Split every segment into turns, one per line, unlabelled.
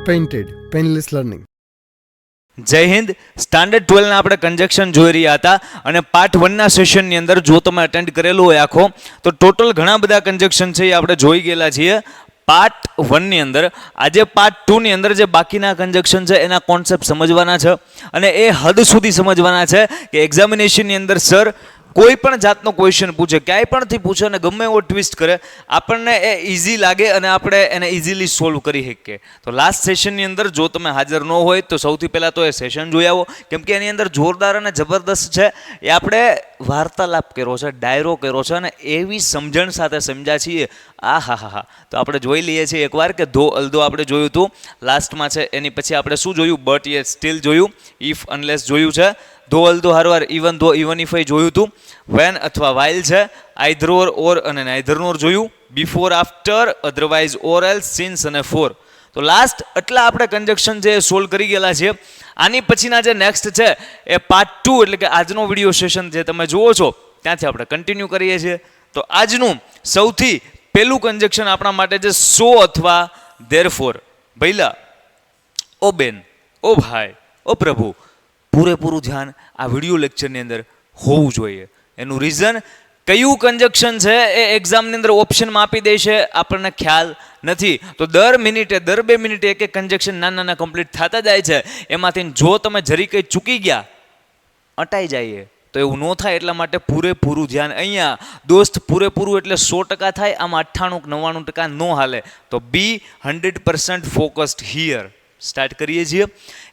Painted painless learning.
જય Hind. Standard 12ના આપણે conjunction જોઈ રહ્યા હતા અને પાર્ટ 1ના સેશનની અંદર જો તમે અટેન્ડ કરેલું હોય આખો તો ટોટલ ઘણા બધા કન્જક્શન છે એ આપણે જોઈ ગયેલા છીએ પાર્ટ 1ની અંદર. આજે પાર્ટ 2ની અંદર જે બાકીના કન્જક્શન છે એના કોન્સેપ્ટ સમજવાના છે અને એ હદ સુધી સમજવાના છે કે એક્ઝામિનેશનની અંદર સર કોઈ પણ જાતનો ક્વેશ્ચન પૂછે, ક્યાંય પણથી પૂછે અને ગમે એવો ટ્વિસ્ટ કરે, આપણને એ ઇઝી લાગે અને આપણે એને ઇઝીલી સોલ્વ કરી શકીએ. તો લાસ્ટ સેશનની અંદર જો તમે હાજર ન હોય તો સૌથી પહેલાં તો એ સેશન જોઈ આવો, કેમ કે એની અંદર જોરદાર અને જબરદસ્ત છે એ આપણે વાર્તાલાપ કર્યો છે, ડાયરો કર્યો છે અને એવી સમજણ સાથે સમજ્યા છીએ. આ હા હા હા તો આપણે જોઈ લઈએ છીએ એકવાર કે ધો અલધો આપણે જોયું હતું લાસ્ટમાં છે. એની પછી આપણે શું જોયું? બટ યે સ્ટીલ જોયું, ઇફ અનલેસ જોયું છે, ધો અલધો હારવાર ઇવન ધો ઇવન ઇફ જોયું હતું, વેન અથવા વાઇલ છે, આઈધર ઓર અને નાઈધર નોર જોયું, before after, otherwise or else, since અને ફોર. તો લાસ્ટ એટલા આપણે કન્જક્શન છે એ સોલ્વ કરી ગયેલા છીએ. આની પછીના જે નેક્સ્ટ છે એ પાર્ટ 2 એટલે કે આજનો વિડીયો સેશન જે તમે જુઓ છો ત્યાંથી આપણે કન્ટિન્યુ કરીએ છીએ. તો આજનું સૌથી પહેલું કન્જક્શન આપણા માટે છે સો અથવા ધેરફોર. ભઈલા, ઓ બેન, ઓ ભાઈ, ઓ પ્રભુ, પૂરેપૂરું ધ્યાન આ વિડીયો લેક્ચરની અંદર હોવું જોઈએ. એનું રીઝન કયું કન્જક્શન છે એ એક્ઝામની અંદર ઓપ્શનમાં આપી દે છે, આપણને ખ્યાલ નથી. તો દર મિનિટે દર 2 મિનિટે એક એક કન્જક્શન નાના કમ્પ્લીટ થતા જાય છે. એમાંથી જો તમે જરી કંઈ ચૂકી ગયા, અટાઈ જઈએ તો એવું ન થાય એટલા માટે પૂરેપૂરું ધ્યાન. અહીંયા દોસ્ત પૂરેપૂરું એટલે 100% થાય, આમાં 98-99% ન હાલે. તો બી 100% ફોકસ્ડ હિયર. સ્ટાર્ટ કરીએ છીએ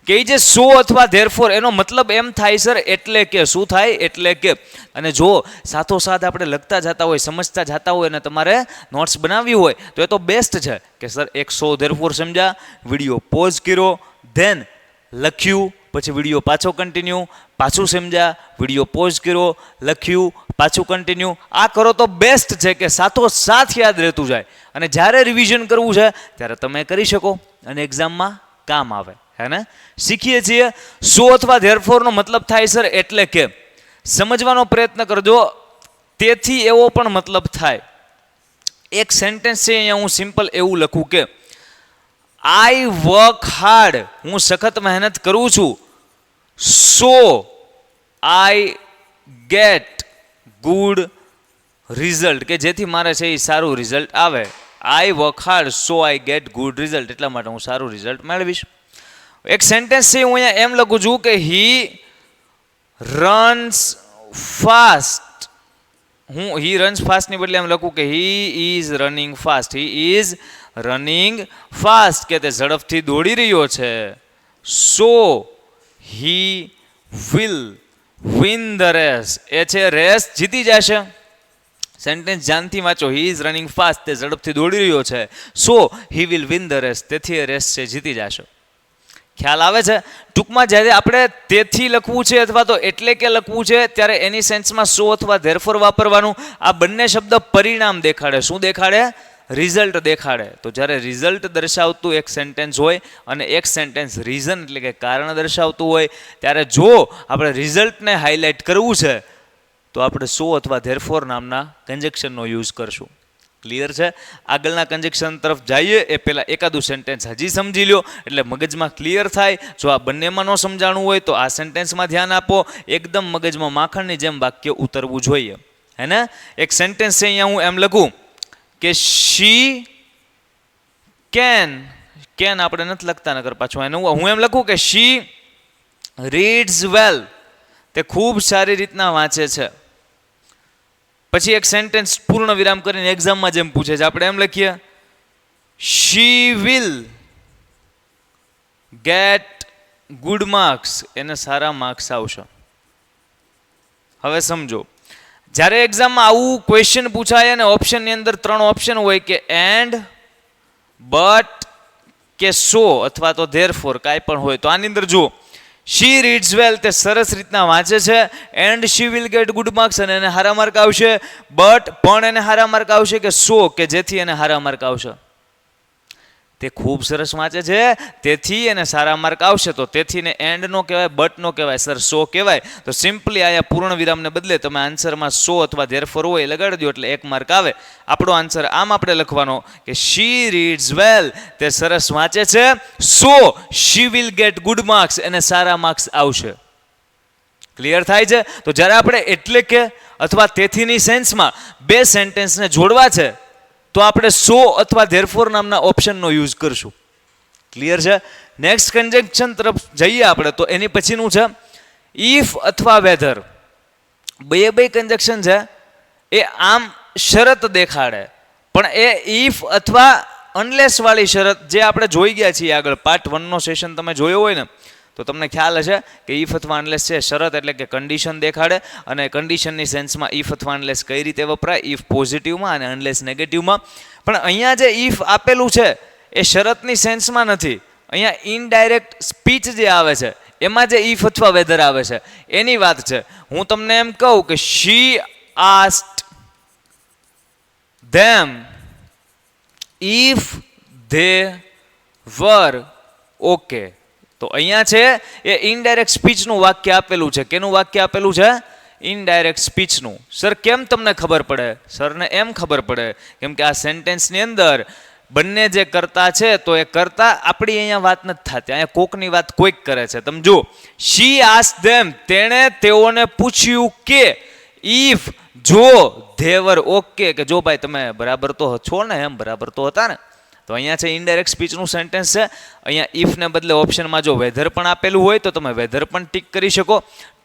કે જે સો અથવા ધેરફોર એનો મતલબ એમ થાય સર એટલે કે શું થાય એટલે કે. અને જો સાથોસાથ આપણે લખતા જતા હોય, સમજતા જતા હોય અને તમારે નોટ્સ બનાવવી હોય તો એ તો બેસ્ટ છે કે સર એક સો ધેરફોર સમજ્યા, વિડીયો પોઝ કર્યો, ધેન લખ્યું, પછી વિડીયો પાછો કન્ટિન્યુ, પાછું સમજ્યા, વિડીયો પોઝ કર્યો, લખ્યું, પાછું કન્ટિન્યુ. આ કરો તો બેસ્ટ છે કે સાથોસાથ યાદ રહેતું જાય અને જ્યારે રિવિઝન કરવું છે ત્યારે તમે કરી શકો અને એક્ઝામમાં કામ આવે. હે ને? શીખીએ છીએ સો અથવા ધેરફોરનો મતલબ થાય સર એટલે કે. સમજવાનો પ્રયત્ન કરજો. તેથી એવો પણ મતલબ થાય. એક સેન્ટેન્સ છે અહીંયા હું સિમ્પલ એવું લખું કે આઈ વર્ક હાર્ડ, હું સખત મહેનત કરું છું, સો આઈ ગેટ ગુડ રિઝલ્ટ, કે જેથી મારે છે એ સારું રિઝલ્ટ આવે. I work hard so I get good result, એટલા માટે હું સારું રિઝલ્ટ મેળવીશ. એક સેન્ટેન્સ છે હું અહીંયા એમ લખું છું કે હી રન્સ ફાસ્ટ. હું હી રન્સ ફાસ્ટની બદલે એમ લખું કે he is running fast. He is running fast, કે તે ઝડપથી દોડી રહ્યો છે. So he will win the race, એ છે રેસ જીતી જશે. સેન્ટેન્સ ધ્યાનથી વાંચો. હી ઇઝ રનિંગ ફાસ્ટ, તે ઝડપથી દોડી રહ્યો છે. So he will win the race, તેથી એ રેસ છે જીતી જશે. ખ્યાલ આવે છે? ટૂંકમાં જ્યારે આપણે તેથી લખવું છે અથવા તો એટલે કે લખવું છે ત્યારે એની સેન્સમાં સો અથવા ધેરફોર વાપરવાનું. આ બંને શબ્દ પરિણામ દેખાડે. શું દેખાડે? રિઝલ્ટ દેખાડે. તો જ્યારે રિઝલ્ટ દર્શાવતું એક સેન્ટેન્સ હોય અને એક સેન્ટેન્સ રીઝન એટલે કે કારણ દર્શાવતું હોય ત્યારે જો આપણે રિઝલ્ટને હાઇલાઇટ કરવું છે તો આપણે સો અથવા ધેરફોર નામના કન્જક્શનનો યુઝ કરશું. ક્લિયર છે? આગળના કન્જક્શન તરફ જઈએ એ પહેલાં એકાદું સેન્ટેન્સ હજી સમજી લો એટલે મગજમાં ક્લિયર થાય. જો આ બંનેમાં ન સમજાણું હોય તો આ સેન્ટેન્સમાં ધ્યાન આપો. એકદમ મગજમાં માખણની જેમ વાક્ય ઉતરવું જોઈએ. હે ને? એક સેન્ટેન્સ છે અહીંયા હું એમ લખું કે શી કેન આપણે નથી લખતા નકર પાછું એને હું એમ લખું કે શી રીડ્સ વેલ, તે ખૂબ સારી રીતના વાંચે છે. પછી એક સેન્ટેન્સ પૂર્ણ વિરામ કરીને એક્ઝામમાં જેમ પૂછે છે આપણે એમ લખીએ she will get good marks, એને સારા માર્ક્સ આવશે. હવે સમજો, જ્યારે એક્ઝામમાં આવું ક્વેશ્ચન પૂછાય અને ઓપ્શનની અંદર 3 ઓપ્શન હોય કે એન્ડ, બટ કે સો અથવા તો ધેરફોર કાંઈ પણ હોય. તો આની અંદર જુઓ, શી રીડ્સ વેલ, તે સરસ રીતના વાંચે છે. And she will get good marks, અને એને સારા માર્ક આવશે. બટ પણ એને સારા માર્ક આવશે. કે સો, કે જેથી એને સારા માર્ક આવશે. તે ખૂબ સરસ વાંચે છે, તેથી એને સારા માર્ક આવશે. તો તેથી ને એન્ડ નો કહેવાય, બટ નો કહેવાય, સર સો કહેવાય. તો સિમ્પલી આયા પૂર્ણ વિરામને બદલે તમે આન્સરમાં સો અથવા ધેરફોર હોય એ લગાડી દો એટલે 1 માર્ક આવે. આપણો આન્સર આમ આપણે લખવાનો કે શી રીડ્સ વેલ, તે સરસ વાંચે છે, so she will get good marks, એને સારા માર્ક્સ આવશે. ક્લિયર થાય છે? તો જ્યારે આપણે એટલે કે અથવા તેથીની સેન્સમાં બે સેન્ટેન્સને જોડવા છે તો આપણે સો અથવા ધેરફોર નામના ઓપ્શનનો યુઝ કરશું. ક્લિયર છે? નેક્સ્ટ કન્જંક્શન તરફ જઈએ આપણે તો એની પછીનું છે ઇફ અથવા વેધર. બે કન્જંક્શન છે એ આમ શરત દેખાડે, પણ એ ઇફ અથવા અનલેસ વાળી શરત જે આપણે જોઈ ગયા છીએ આગળ પાર્ટ 1 નો સેશન તમે જોયો હોય ને તો તમને ખ્યાલ હશે કે ઇફ અથવા અનલેસ છે શરત એટલે કે કન્ડિશન દેખાડે, અને કન્ડિશનની સેન્સમાં ઇફ અથવા અનલેસ કઈ રીતે વપરાય, ઇફ પોઝિટિવમાં અને અનલેસ નેગેટિવમાં. પણ અહીંયા જે ઇફ આપેલું છે એ શરતની સેન્સમાં નથી, અહીંયા ઇનડાયરેક્ટ સ્પીચ જે આવે છે એમાં જે ઇફ અથવા વેધર આવે છે એની વાત છે. હું તમને એમ કહું કે she asked them if they were okay. તો અહીંયા છે એ ઇનડાયરેક્ટ સ્પીચનું વાક્ય આપેલું છે. કેનું વાક્ય આપેલું છે? ઇનડાયરેક્ટ સ્પીચનું. સર કેમ તમને ખબર પડે? સરને એમ ખબર પડે કેમ કે આ સેન્ટેન્સની અંદર બંને જે કરતા છે તો એ કરતા આપણી અહીંયા વાત નથી થતી, અહીંયા કોકની વાત કોઈક કરે છે. તમે જુઓ, શી આસ્ક્ડ ધેમ, તેણે તેઓને પૂછ્યું કે ઇફ જો ધેવર ઓકે, કે જો ભાઈ તમે બરાબર તો છો ને, એમ બરાબર તો હતા ને. તો અહીંયા છે ઇનડાયરેક્ટ સ્પીચનું સેન્ટેન્સ છે. અહીંયા ઇફને બદલે ઓપ્શનમાં જો વેધર પણ આપેલું હોય તો તમે વેધર પણ ટીક કરી શકો.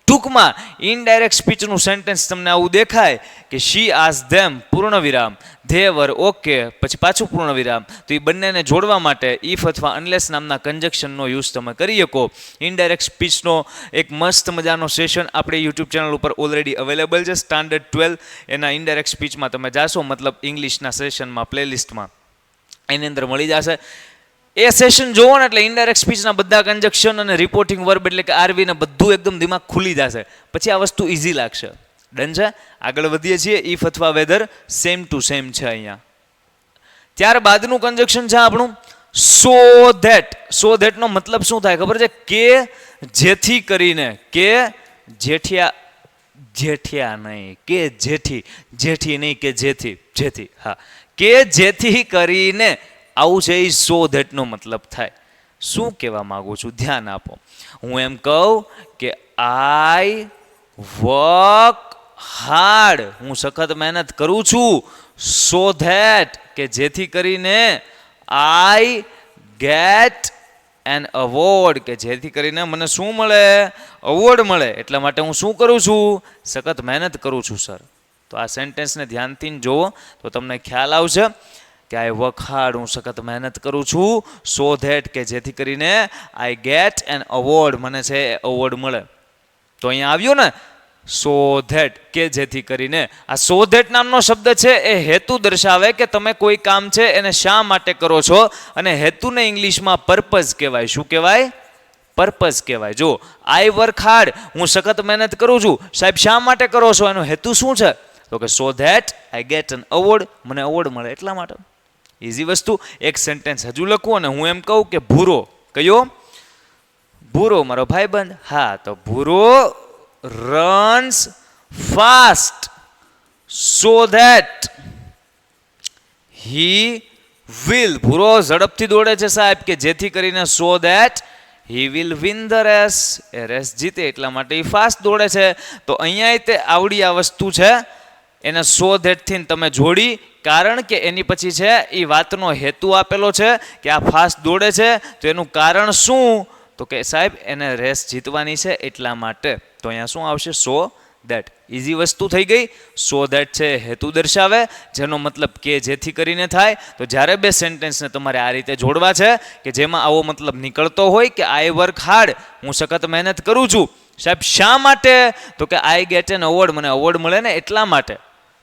ટૂંકમાં ઇનડાયરેક્ટ સ્પીચનું સેન્ટેન્સ તમને આવું દેખાય કે શી આસ્ક્ડ ધેમ પૂર્ણ વિરામ ધે વર ઓકે પછી પાછું પૂર્ણ વિરામ. તો એ બંનેને જોડવા માટે ઇફ અથવા અનલેસ નામના કન્જક્શનનો યુઝ તમે કરી શકો. ઇનડાયરેક્ટ સ્પીચનો એક મસ્ત મજાનો સેશન આપણી યુટ્યુબ ચેનલ ઉપર ઓલરેડી અવેલેબલ છે. સ્ટાન્ડર્ડ 12 એના ઇનડાયરેક્ટ સ્પીચમાં તમે જાશો, મતલબ ઇંગ્લિશના સેશનમાં પ્લેલિસ્ટમાં એની અંદર મળી જશે. એ સેશન જોવો ને એટલે ઇનડાયરેક્ટ સ્પીચના બધા કન્જક્શન અને રિપોર્ટિંગ વર્બ એટલે કે આરવી ને બધું એકદમ દિમાગ ખુલી જશે. પછી આ વસ્તુ ઇઝી લાગશે. ડન છે? આગળ વધીએ છીએ. ઇફ અથવા વેધર સેમ ટુ સેમ છે અહીંયા. ત્યારબાદનું કન્જક્શન છે આપણું સો ધેટ. સો ધેટ નો મતલબ શું થાય ખબર છે? કે જેથી કરીને, કે જેઠિયા નહીં, કે જેઠી નહીં, કે જેથી, હા, કે જેથી કરીને, આવું છે એ સો ધેટ નો મતલબ થાય. શું કહેવા માંગુ છું ધ્યાન આપો. હું એમ કહું કે આઈ વર્ક હાર્ડ, હું સખત મહેનત કરું છું, સો ધેટ કે જેથી કરીને આઈ ગેટ એન અવોર્ડ, કે જેથી કરીને મને શું મળે? અવોર્ડ મળે. એટલા માટે હું શું કરું છું? સખત મહેનત કરું છું સર. તો આ સેન્ટેન્સને ધ્યાનથી જુઓ તો તમને ખ્યાલ આવશે કે આઈ વર્ક હાર્ડ, હું સખત મહેનત કરું છું, સો ધેટ કે જેથી કરીને આઈ ગેટ એન અવોર્ડ, મને છે અવોર્ડ મળે. તો અહીંયા આવ્યું ને સો ધેટ કે જેથી કરીને. આ સો ધેટ નામનો શબ્દ છે એ હેતુ દર્શાવે કે તમે કોઈ કામ છે એને શા માટે કરો છો, અને હેતુને ઇંગ્લિશમાં પર્પઝ કહેવાય. શું કહેવાય? પર્પઝ કહેવાય. જો આઈ વર્ક હાર્ડ, હું સખત મહેનત કરું છું, સાહેબ શા માટે કરો છો? એનો હેતુ શું છે? તો કે so that I get an award, મને અવોર્ડ મળે એટલા માટે. ઇઝી વસ્તુ. એક સેન્ટેન્સ હજુ લખું અને હું એમ કહું કે ભૂરો. કયો? ભૂરો મારો ભાઈબંધ. હા, તો Bhuro runs fast so that he will, Bhuro ઝડપથી દોડે છે સાહેબ કે જેથી કરીને so that he will win the race, એ રેસ જીતે એટલા માટે એ ફાસ્ટ દોડે છે. તો અહીંયા તે આવડી આ વસ્તુ છે એને સો ધેટથી તમે જોડી, કારણ કે એની પછી છે એ વાતનો હેતુ આપેલો છે કે આ ફાસ્ટ દોડે છે, તો એનું કારણ શું? તો કે સાહેબ એને રેસ જીતવાની છે એટલા માટે. તો અહીંયા શું આવશે? So that. ઇઝી વસ્તુ થઈ ગઈ. સો ધેટ છે હેતુ દર્શાવે, જેનો મતલબ કે જેથી કરીને થાય. તો જ્યારે બે સેન્ટેન્સને તમારે આ રીતે જોડવા છે કે જેમાં આવો મતલબ નીકળતો હોય કે આઈ વર્ક હાર્ડ, હું સખત મહેનત કરું છું, સાહેબ શા માટે? તો કે આઈ ગેટ એન અવોર્ડ, મને અવોર્ડ મળે ને એટલા માટે.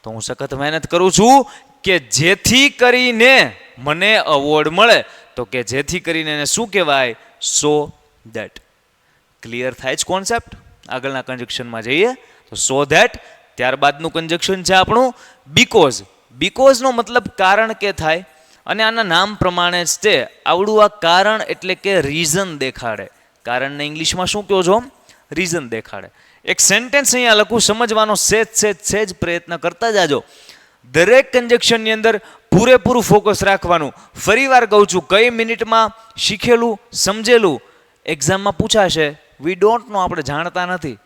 તો હું સખત મહેનત કરું છું કે જેથી કરીને મને અવોર્ડ મળે. તો કે જેથી કરીને એને શું કહેવાય? So that. ક્લિયર થાય જ કોન્સેપ્ટ? આગળના કન્જક્શનમાં જઈએ તો સો ધેટ. ત્યારબાદનું કન્જક્શન છે આપણું બીકોઝ. બીકોઝનો મતલબ કારણ કે થાય, અને આના નામ પ્રમાણે જ તે આવડું આ કારણ એટલે કે રીઝન દેખાડે. કારણને ઇંગ્લિશમાં શું કહો છો? રીઝન દેખાડે. એક સેન્ટેન્સ અહીંયા લખું, સમજવાનો સેજ પ્રયત્ન કરતા જાજો. દરેક કન્જક્શનની અંદર પૂરેપૂરું ફોકસ રાખવાનું. ફરીવાર કહું છું, કઈ મિનિટમાં શીખેલું સમજેલું એક્ઝામમાં પૂછાશે. વી ડોન્ટ નો, આપણે જાણતા નથી.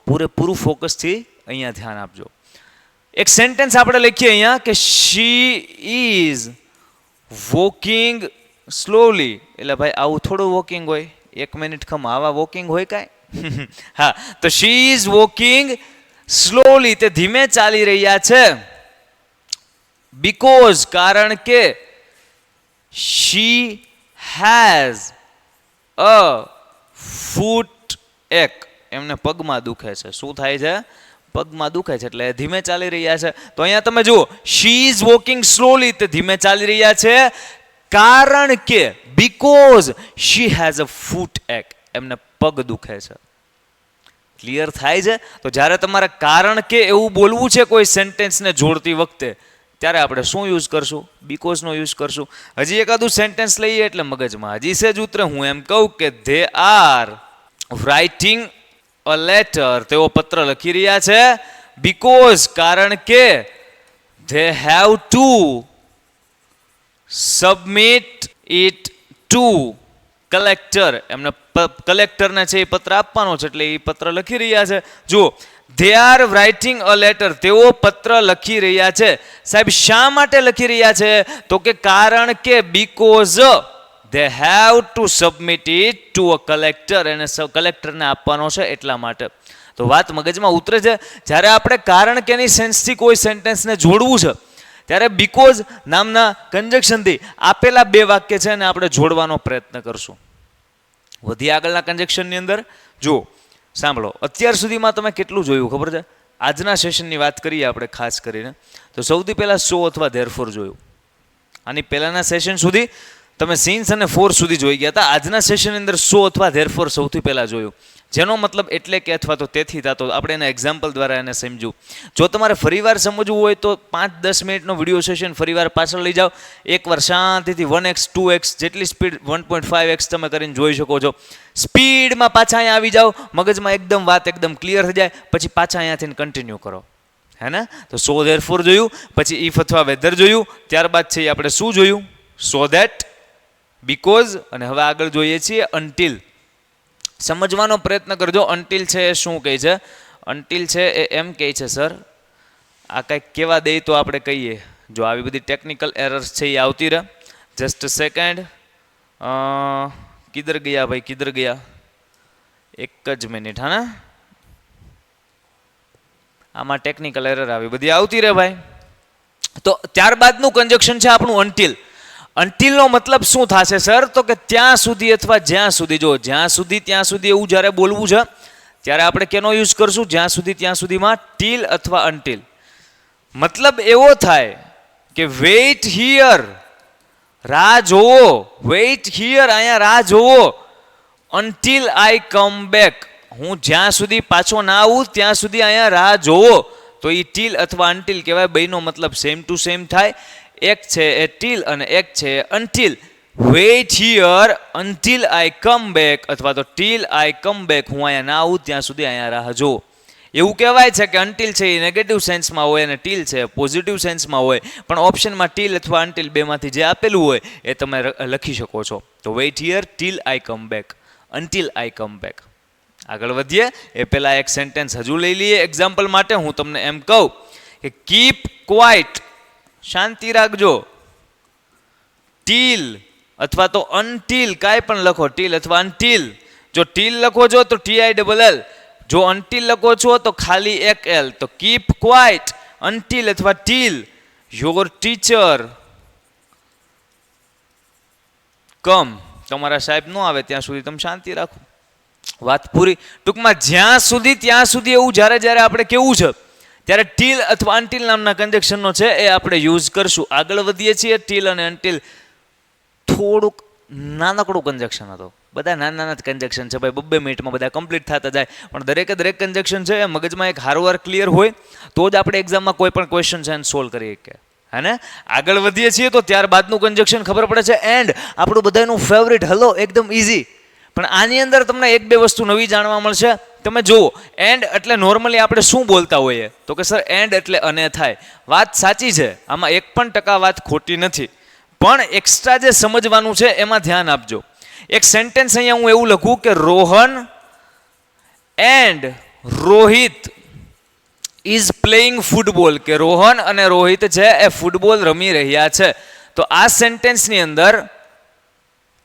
પૂરેપૂરું ફોકસથી અહીંયા ધ્યાન આપજો. એક સેન્ટેન્સ આપણે લખીએ અહીંયા કે શી ઇઝ વોકિંગ સ્લોલી. એટલે ભાઈ આવું થોડું વોકિંગ હોય? 1 મિનિટ ખમ આવા વોકિંગ હોય કાંઈ? હા, તો શી ઇઝ વોકિંગ સ્લોલી, તે ધીમે ચાલી રહ્યા છે. બીકોઝ, કારણ કે શી હેઝ અ ફૂટ એક, એમને પગમાં દુખે છે. શું થાય છે? પગમાં દુખે છે, એટલે ધીમે ચાલી રહ્યા છે. તો અહીંયા તમે જુઓ, શી ઇઝ વોકિંગ સ્લોલી, તે ધીમે ચાલી રહ્યા છે કારણ કે, બીકોઝ શી હેઝ અ ફૂટ એક, એમને પગ દુખે છે. ક્લિયર થાય છે? તો જ્યારે તમારે કારણ કે એવું બોલવું છે કોઈ સેન્ટેન્સને જોડતી વખતે, ત્યારે આપણે શું યુઝ કરશું? બીકોઝનો યુઝ કરશું. હજી એકાદું સેન્ટેન્સ લઈએ એટલે મગજમાં હજી સેજ ઉતરે. હું એમ કહું કે they are writing a letter, તેઓ પત્ર લખી રહ્યા છે. બીકોઝ, કારણ કે they have to submit it to collector, એમને કલેક્ટરને છે એ પત્ર આપવાનો છે, એટલે એ પત્ર લખી રહ્યા છે. જુઓ, they are writing a letter, તેઓ પત્ર લખી રહ્યા છે. સાહેબ શા માટે લખી રહ્યા છે? તો કે કારણ કે, because they have to submit it to a collector, એને કલેક્ટરને આપવાનો છે એટલા માટે. તો વાત મગજમાં ઉતરે છે. જ્યારે આપણે કારણ કેની સેન્સથી કોઈ સેન્ટેન્સને જોડવું છે, ત્યારે બીકોઝ નામના કન્જક્શનથી આપેલા 2 વાક્ય છે અને આપણે જોડવાનો પ્રયત્ન કરશું. વધી આગળના કન્જક્શનની અંદર જુઓ, સાંભળો, અત્યાર સુધીમાં તમે કેટલું જોયું ખબર છે? આજના સેશનની વાત કરીએ આપણે ખાસ કરીને, તો સૌથી પહેલાં સો અથવા ધેરફોર જોયું. આની પહેલાંના સેશન સુધી તમે સીન્સ અને ફોર સુધી જોઈ ગયા હતા. આજના સેશનની અંદર સો અથવા ધેરફોર સૌથી પહેલાં જોયું, જેનો મતલબ એટલે કે અથવા તો તેથી થતો. આપણે એના એક્ઝામ્પલ દ્વારા એને સમજ્યું. જો તમારે ફરીવાર સમજવું હોય તો 5-10 મિનિટનો વિડીયો સેશન ફરીવાર પાછળ લઈ જાઓ. એકવાર શાંતિથી 1x 2x જેટલી સ્પીડ 1.5x તમે કરીને જોઈ શકો છો. સ્પીડમાં પાછા અહીંયા આવી જાઓ, મગજમાં એકદમ વાત એકદમ ક્લિયર થઈ જાય, પછી પાછા અહીંયાથી કન્ટિન્યુ કરો. હે ને? તો સો ધેરફોર જોયું, પછી ઇફ અથવા વેધર જોયું, ત્યારબાદ છે આપણે શું જોયું? સો ધેટ, બીકોઝ, અને હવે આગળ જોઈએ છીએ અનટિલ. સમજવાનો પ્રયત્ન કરજો. અનટિલ છે એ શું કહે છે? અનટિલ છે એ એમ કહે છે, સર આ કંઈક કહેવા દે તો આપણે કહીએ. જો આવી બધી ટેકનિકલ એરર્સ છે એ આવતી રહે. જસ્ટ સેકન્ડ, કિધર ગયા ભાઈ, કિધર ગયા? એક જ મિનિટ. હા ને, આમાં ટેકનિકલ એરર આવી બધી આવતી રહે ભાઈ. તો ત્યારબાદનું કન્જક્શન છે આપણું અનટિલ. અનટિલનો મતલબ શું થશે સર? તો કે ત્યાં સુધી અથવા જ્યાં સુધી. જો જ્યાં સુધી ત્યાં સુધી એવું જ્યારે બોલવું છે ત્યારે આપણે કેનો યુઝ કરશું? જ્યાં સુધી ત્યાં સુધીમાં ટીલ અથવા અનટિલ. મતલબ એવો થાય કે વેઇટ હિયર, રાહ જોવો. વેઇટ હિયર, અહીંયા રાહ જોવો. અનટિલ આઈ કમ બેક, હું જ્યાં સુધી પાછો ના આવું ત્યાં સુધી અહીંયા રાહ જોવો. તો એ ટીલ અથવા અનટિલ કહેવાય. બેયનો મતલબ સેમ ટુ સેમ થાય. એક છે એ ટીલ અને એક છે until. Wait here until I come back અથવા તો ટીલ આઈ કમ બેક, હું અહીંયા ના આવું ત્યાં સુધી અહીંયા રાહ જોવો. એવું કહેવાય છે કે અનટિલ છે એ નેગેટિવ સેન્સમાં હોય અને ટીલ છે પોઝિટિવ સેન્સમાં હોય, પણ ઓપ્શનમાં ટીલ અથવા અનટિલ બેમાંથી જે આપેલું હોય એ તમે લખી શકો છો. તો wait here till I come back, until I come back. આગળ વધીએ એ પહેલાં એક સેન્ટેન્સ હજુ લઈ લઈએ એક્ઝામ્પલ માટે. હું તમને એમ કહું કે કીપ ક્વાઇટ, શાંતિ રાખજો. ટીલ અથવા તો અનટિલ, કાંઈ પણ લખો, ટીલ અથવા અનટિલ. જો ટીલ લખો છો તો TILL, જો અનટિલ લખો છો તો ખાલી એક L. તો કીપ ક્વાઇટ, અનટિલ અથવા ટીલ યોર ટીચર કમ, તમારા સાહેબ ન આવે ત્યાં સુધી તમે શાંતિ રાખો. વાત પૂરી. ટૂંકમાં જ્યાં સુધી ત્યાં સુધી એવું જ્યારે જ્યારે આપણે કેવું છે ત્યારે ટીલ અથવા અનટિલ નામના કન્જક્શનનો છે એ આપણે યુઝ કરશું. આગળ વધીએ છીએ. ટીલ અને અનટિલ થોડુંક નાનકડું કન્જક્શન હતો. બધા નાના નાના જ કન્જક્શન છે ભાઈ, 2 મિનિટમાં બધા કમ્પ્લીટ થતા જાય. પણ દરેક કન્જક્શન છે એ મગજમાં એક હારવાર ક્લિયર હોય તો જ આપણે એક્ઝામમાં કોઈ પણ ક્વેશ્ચન છે એને સોલ્વ કરી શકીએ. હે ને? આગળ વધીએ છીએ તો ત્યારબાદનું કન્જક્શન ખબર પડે છે એન્ડ, આપણું બધાનું ફેવરિટ. હલો, એકદમ ઇઝી. પણ આની અંદર તમને એક બે વસ્તુ નવી જાણવા મળશે. તમે જુઓ, એન્ડ એટલે નોર્મલી આપણે શું બોલતા હોઈએ તો કે સર એન્ડ એટલે અને થાય. વાત સાચી છે, આમાં 1% વાત ખોટી નથી, પણ એક્સ્ટ્રા જે સમજવાનું છે એમાં ધ્યાન આપજો. એક સેન્ટેન્સ અહીંયા હું એવું લખું કે Rohan and Rohit is playing football, કે રોહન અને રોહિત છે એ ફૂટબોલ રમી રહ્યા છે. તો આ સેન્ટેન્સની અંદર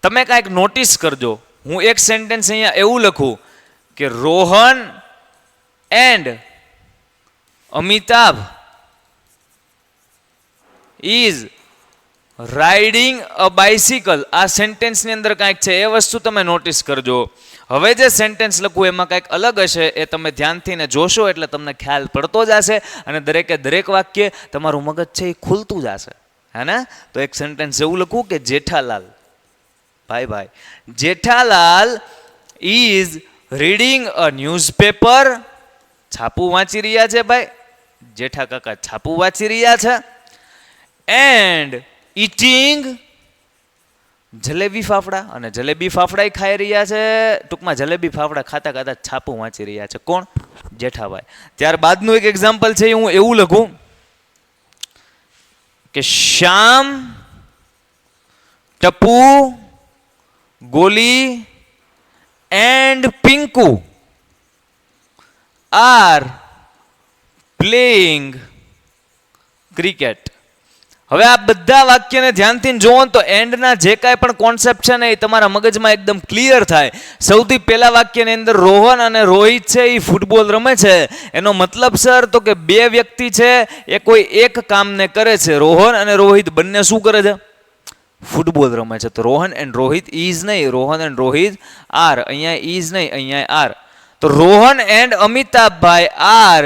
તમે કાંઈક નોટિસ કરજો. હું એક સેન્ટેન્સ અહીંયા એવું લખું કે Rohan and Amitabh is riding a bicycle. આ સેન્ટેન્સની અંદર કાંઈક છે, એ વસ્તુ તમે નોટિસ કરજો. હવે જે સેન્ટેન્સ લખું એમાં કાંઈક અલગ હશે, એ તમે ધ્યાનથી ને જોશો એટલે તમને ખ્યાલ પડતો જ હશે, અને દરેકે દરેક વાક્ય તમારું મગજ છે એ ખુલતું જ હશે, હે ને? તો એક સેન્ટેન્સ એવું લખું કે જેઠાલાલ, ભાઈ Jethalal is reading a newspaper. છાપું વાંચી રહ્યા છે ભાઈ, જેઠા કાકા છાપું વાંચી રહ્યા છે. એન્ડ ઈટિંગ જલેબી ફાફડા, અને જલેબી ફાફડા ખાઈ રહ્યા છે. ટૂંકમાં જલેબી ફાફડા ખાતા ખાતા છાપું વાંચી રહ્યા છે. કોણ? જેઠાભાઈ. ત્યારબાદનું એક એક્ઝામ્પલ છે, હું એવું લખું કે Shyam, Tapu, Goli and Pinku are playing cricket. હવે આ બધા વાક્યને ધ્યાનથી જોવો તો એન્ડના જે કાંઈ પણ કોન્સેપ્ટ છે ને એ તમારા મગજમાં એકદમ ક્લિયર થાય. સૌથી પહેલા વાક્યની અંદર રોહન અને રોહિત છે એ ફૂટબોલ રમે છે. એનો મતલબ સર તો કે બે વ્યક્તિ છે એ કોઈ એક કામને કરે છે. રોહન અને રોહિત બંને શું કરે છે? ફૂટબોલ રમે છે. તો રોહન એન્ડ રોહિત ઇઝ નહીં, રોહન એન્ડ રોહિત આર. અહીંયા ઇઝ નહીં, અહીંયા આર. તો રોહન એન્ડ અમિતાભભાઈ આર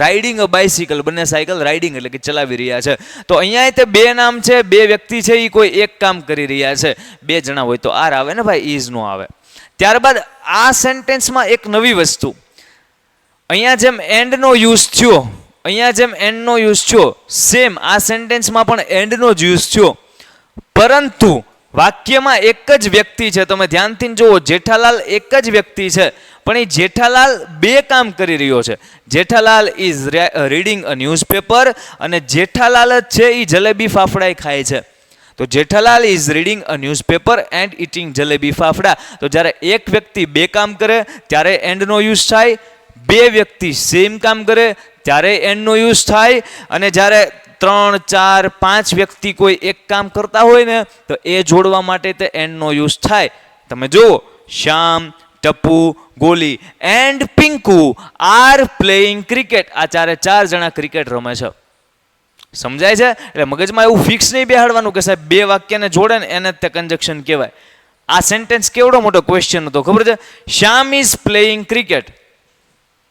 રાઇડિંગ અ બાઇસિકલ. બંને સાયકલ રાઇડિંગ એટલે કે ચલાવી રહ્યા છે. તો અહીંયા તે બે નામ છે, બે વ્યક્તિ છે, એ કોઈ એક કામ કરી રહ્યા છે. બે જણા હોય તો આર આવે ને ભાઈ, ઇઝ નો આવે. ત્યારબાદ આ સેન્ટેન્સમાં એક નવી વસ્તુ, અહીંયા જેમ એન્ડનો યુઝ થયો, અહીંયા જેમ એન્ડનો યુઝ થયો, સેમ આ સેન્ટેન્સમાં પણ એન્ડનો જ યુઝ થયો, પરંતુ વાક્યમાં એક જ વ્યક્તિ છે. તમે ધ્યાનથી જુઓ, જેઠાલાલ એક જ વ્યક્તિ છે, પણ એ જેઠાલાલ બે કામ કરી રહ્યો છે. Jethalal is reading a newspaper, અને જેઠાલાલ જ છે એ જલેબી ફાફડા ખાય છે. તો Jethalal is reading a newspaper and eating jalebi fafda. તો જ્યારે એક વ્યક્તિ બે કામ કરે ત્યારે એન્ડનો યુઝ થાય, બે વ્યક્તિ સેમ કામ કરે ત્યારે એન્ડનો યુઝ થાય, અને જ્યારે 3, 4, 5 વ્યક્તિ કોઈ એક કામ કરતા હોય ને તો એ જોડવા માટે તે એન્ડનો યુઝ થાય. તમે જુઓ, Shyam, Tapu, Goli and Pinku are playing cricket. આ ચારે ચાર જણા ક્રિકેટ રમે છે. સમજાય છે? એટલે મગજમાં એવું ફિક્સ નહીં બેહાડવાનું કે સાહેબ બે વાક્યને જોડે ને એને તે કન્જક્શન કહેવાય. આ સેન્ટેન્સ કેવડો મોટો ક્વેશ્ચન હતો ખબર છે? Shyam is playing cricket,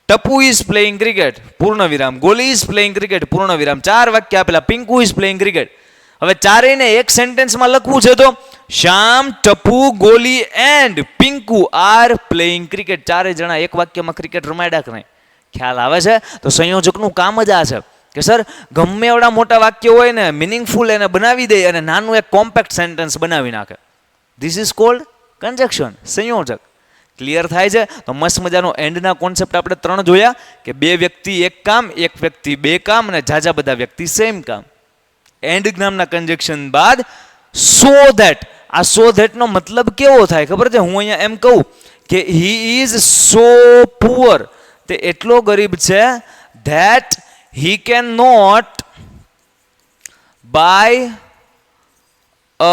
Tapu is playing cricket, પૂર્ણ વિરામ, ગોલી ઇઝ પ્લેઇંગ ક્રિકેટ, પૂર્ણ વિરામ. ચાર વાક્ય આપેલા, પિંકુ ઇઝ પ્લેઇંગ ક્રિકેટ. હવે ચારેયને એક સેન્ટેન્સમાં લખવું છે તો Shyam, Tapu, Goli and Pinku are playing cricket. ચારે જણા એક વાક્યમાં ક્રિકેટ રમાડ્યા કે નહીં? ખ્યાલ આવે છે? તો સંયોજકનું કામ જ આ છે કે સર ગમે એવડા મોટા વાક્ય હોય ને મિનિંગફુલ એને બનાવી દે અને નાનું એક કોમ્પેક્ટ સેન્ટેન્સ બનાવી નાખે. ધીસ ઇઝ કોલ્ડ કન્જક્શન, સંયોજક. ક્લિયર થાય છે? તો મસ્ત મજાનો એન્ડના કોન્સેપ્ટ આપણે 3 જોયા કે બે વ્યક્તિ એક કામ, એક વ્યક્તિ બે કામ, અને ઝાઝા બધા વ્યક્તિ સેમ કામ. એન્ડ નામના કન્જક્શન બાદ સો ધેટ. આ સો ધેટ નો મતલબ કેવો થાય ખબર છે? હું અહીંયા એમ કહું કે હી ઇઝ સો પુઅર, તે એટલો ગરીબ છે that he can not buy a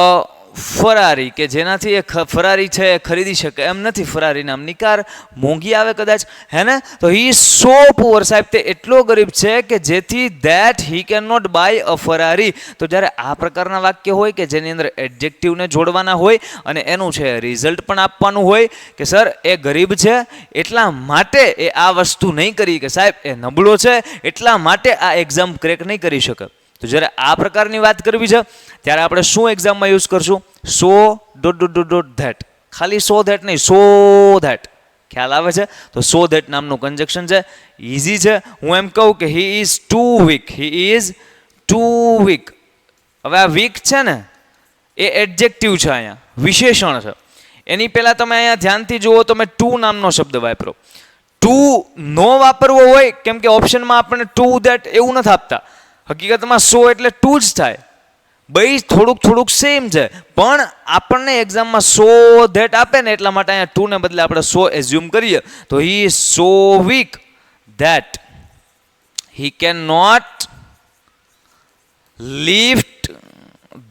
Ferrari, કે જેનાથી એ ફરારી છે એ ખરીદી શકે એમ નથી. ફરારી નામની કાર મોંઘી આવે કદાચ, હે ને? તો હી સો પુઅર, સાહેબ તે એટલો ગરીબ છે કે જેથી that he can not buy a Ferrari. તો જ્યારે આ પ્રકારના વાક્ય હોય કે જેની અંદર એડજેક્ટિવને જોડવાના હોય અને એનું છે રિઝલ્ટ પણ આપવાનું હોય કે સર એ ગરીબ છે એટલા માટે એ આ વસ્તુ નહીં કરી, કે સાહેબ એ નબળો છે એટલા માટે આ એક્ઝામ ક્રેક નહીં કરી શકે. તો જ્યારે આ પ્રકારની વાત કરવી છે ત્યારે આપણે શું એક્ઝામમાં યુઝ કરશું? So dot dot dot dot that. ખાલી સો ધેટ નહીં, સો ધેટ. ખ્યાલ આવે છે? તો સો ધેટ નામનું કન્જક્શન છે, ઇઝી છે. હું એમ કહું કે he is too weak, he is too weak. હવે આ વીક છે ને એ એડજેક્ટિવ છે, અહીંયા વિશેષણ છે. એની પહેલા તમે અહીંયા ધ્યાનથી જુઓ તો મેં ટુ નામનો શબ્દ વાપરો. ટુ નો વાપરવો હોય કેમ કે ઓપ્શનમાં આપણને ટુ ધેટ એવું નથી આપતા. હકીકતમાં સો એટલે ટુ જ થાય. બે થોડુંક સેમ છે, પણ આપણને એક્ઝામમાં સો ધેટ આપે ને એટલા માટે અહીંયા ટુ ને બદલે આપણે સો એઝ્યુમ કરીએ. તો he is so weak that he can not lift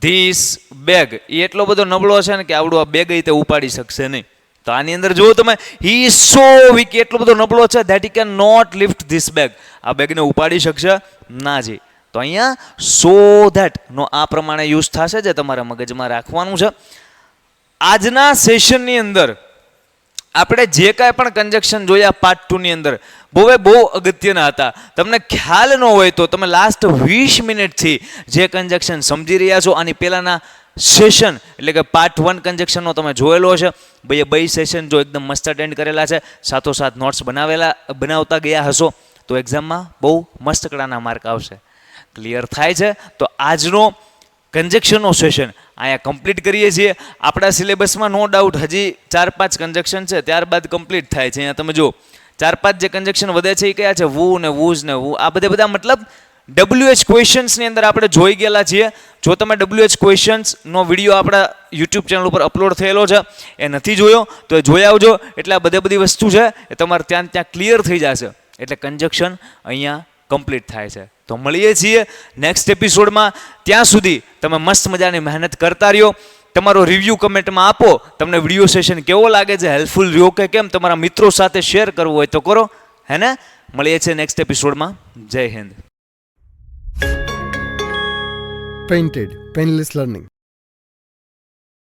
this bag. એ એટલો બધો નબળો છે ને કે આવડું આ બેગ તે ઉપાડી શકશે નહીં. તો આની અંદર જુઓ તમે, હી ઇઝ સો વીક, એટલો બધો નબળો છે that he can not lift this bag. આ બેગને ઉપાડી શકશે ના જી. તો અહીંયા સો ધેટ નો આ પ્રમાણે યુઝ થશે, જે તમારા મગજમાં રાખવાનું છે. આજના સેશનની અંદર આપણે જે કાંઈ પણ કન્જક્શન જોયા પાર્ટ 2 ની અંદર બહુ અગત્યના હતા. તમને ખ્યાલ ન હોય તો તમે લાસ્ટ 20 મિનિટથી જે કન્જક્શન સમજી રહ્યા છો આની પહેલાના સેશન એટલે કે પાર્ટ 1 કન્જક્શનનો તમે જોયેલો છે. બે સેશન જો એકદમ મસ્ત અટેન્ડ કરેલા છે, સાથોસાથ નોટ્સ બનાવતા ગયા હશો તો એક્ઝામમાં બહુ મસ્ત કડાના માર્ક આવશે. ક્લિયર થાય છે? તો આજનો કન્જક્શનનો સેશન અહીંયા કમ્પ્લીટ કરીએ છીએ. આપણા સિલેબસમાં નો ડાઉટ હજી 4-5 કન્જક્શન છે, ત્યારબાદ કમ્પ્લીટ થાય છે. અહીંયા તમે જો 4-5 જે કન્જક્શન વધે છે એ કયા છે? વુ ને વૂઝ ને વુ. આ બધા મતલબ WH ક્વેશ્ચન્સની અંદર આપણે જોઈ ગયેલા છીએ. જો તમે WH ક્વેશ્ચન્સનો વિડીયો આપણા યુટ્યુબ ચેનલ ઉપર અપલોડ થયેલો છે એ નથી જોયો તો એ જોઈ આવજો. એટલે આ બધી વસ્તુ છે એ તમારે ત્યાં ક્લિયર થઈ જશે. એટલે કન્જક્શન અહીંયા કમ્પ્લીટ થાય છે. તો મળીએ છીએ નેક્સ્ટ એપિસોડમાં. ત્યાં સુધી તમે મસ્ત મજાની મહેનત કરતા રહ્યો. તમારો રિવ્યૂ કમેન્ટમાં આપો, તમને વિડીયો સેશન કેવો લાગે છે, હેલ્પફુલ રહ્યો કે કેમ. તમારા મિત્રો સાથે શેર કરવો હોય તો કરો, હે ને. મળીએ છીએ નેક્સ્ટ એપિસોડમાં. જય હિન્દ.
Painted Painless Learning.